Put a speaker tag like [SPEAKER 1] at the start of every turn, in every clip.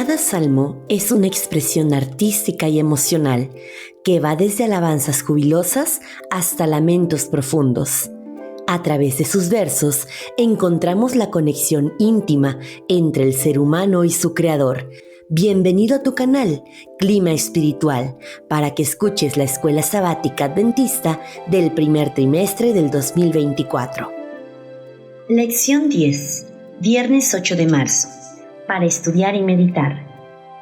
[SPEAKER 1] Cada salmo es una expresión artística y emocional que va desde alabanzas jubilosas hasta lamentos profundos. A través de sus versos encontramos la conexión íntima entre el ser humano y su creador. Bienvenido a tu canal, Clima Espiritual, para que escuches la Escuela Sabática Adventista del primer trimestre del 2024.
[SPEAKER 2] Lección 10, viernes 8 de marzo. Para estudiar y meditar.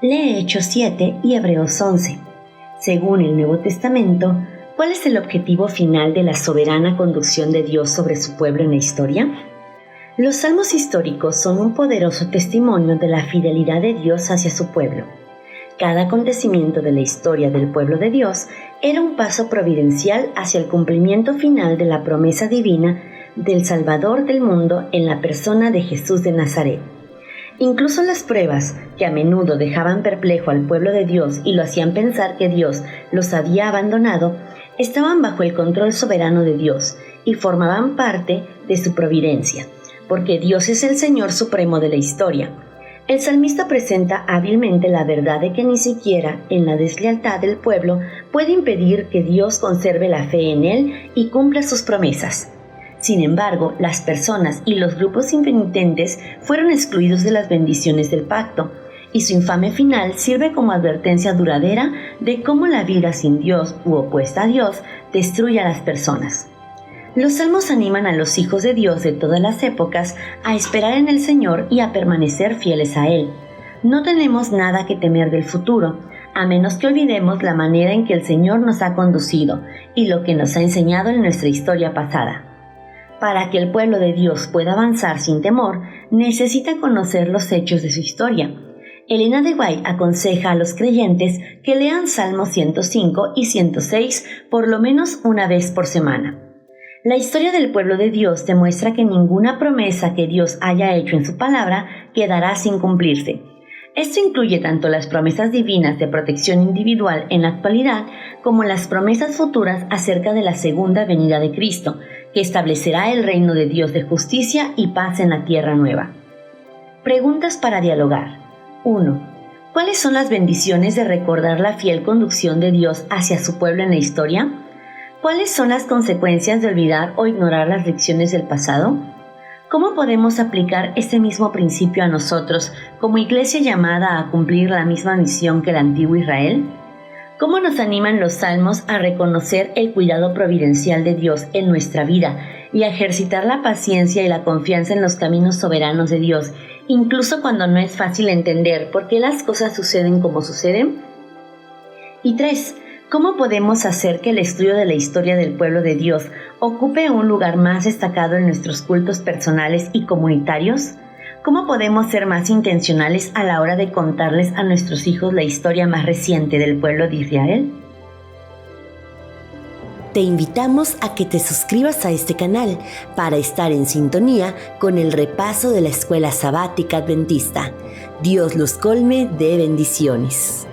[SPEAKER 2] Lee Hechos 7 y Hebreos 11. Según el Nuevo Testamento, ¿cuál es el objetivo final de la soberana conducción de Dios sobre su pueblo en la historia? Los salmos históricos son un poderoso testimonio de la fidelidad de Dios hacia su pueblo. Cada acontecimiento de la historia del pueblo de Dios era un paso providencial hacia el cumplimiento final de la promesa divina del Salvador del mundo en la persona de Jesús de Nazaret. Incluso las pruebas, que a menudo dejaban perplejo al pueblo de Dios y lo hacían pensar que Dios los había abandonado, estaban bajo el control soberano de Dios y formaban parte de su providencia, porque Dios es el Señor supremo de la historia. El salmista presenta hábilmente la verdad de que ni siquiera en la deslealtad del pueblo puede impedir que Dios conserve la fe en él y cumpla sus promesas. Sin embargo, las personas y los grupos impenitentes fueron excluidos de las bendiciones del pacto, y su infame final sirve como advertencia duradera de cómo la vida sin Dios u opuesta a Dios destruye a las personas. Los salmos animan a los hijos de Dios de todas las épocas a esperar en el Señor y a permanecer fieles a Él. No tenemos nada que temer del futuro, a menos que olvidemos la manera en que el Señor nos ha conducido y lo que nos ha enseñado en nuestra historia pasada. Para que el pueblo de Dios pueda avanzar sin temor, necesita conocer los hechos de su historia. Elena de White aconseja a los creyentes que lean Salmos 105 y 106 por lo menos una vez por semana. La historia del pueblo de Dios demuestra que ninguna promesa que Dios haya hecho en su palabra quedará sin cumplirse. Esto incluye tanto las promesas divinas de protección individual en la actualidad como las promesas futuras acerca de la segunda venida de Cristo, que establecerá el reino de Dios de justicia y paz en la tierra nueva. Preguntas para dialogar. 1. ¿Cuáles son las bendiciones de recordar la fiel conducción de Dios hacia su pueblo en la historia? ¿Cuáles son las consecuencias de olvidar o ignorar las lecciones del pasado? ¿Cómo podemos aplicar este mismo principio a nosotros como iglesia llamada a cumplir la misma misión que el antiguo Israel? ¿Cómo nos animan los salmos a reconocer el cuidado providencial de Dios en nuestra vida y a ejercitar la paciencia y la confianza en los caminos soberanos de Dios, incluso cuando no es fácil entender por qué las cosas suceden como suceden? Y 3. ¿Cómo podemos hacer que el estudio de la historia del pueblo de Dios ocupe un lugar más destacado en nuestros cultos personales y comunitarios? ¿Cómo podemos ser más intencionales a la hora de contarles a nuestros hijos la historia más reciente del pueblo de Israel?
[SPEAKER 1] Te invitamos a que te suscribas a este canal para estar en sintonía con el repaso de la Escuela Sabática Adventista. Dios los colme de bendiciones.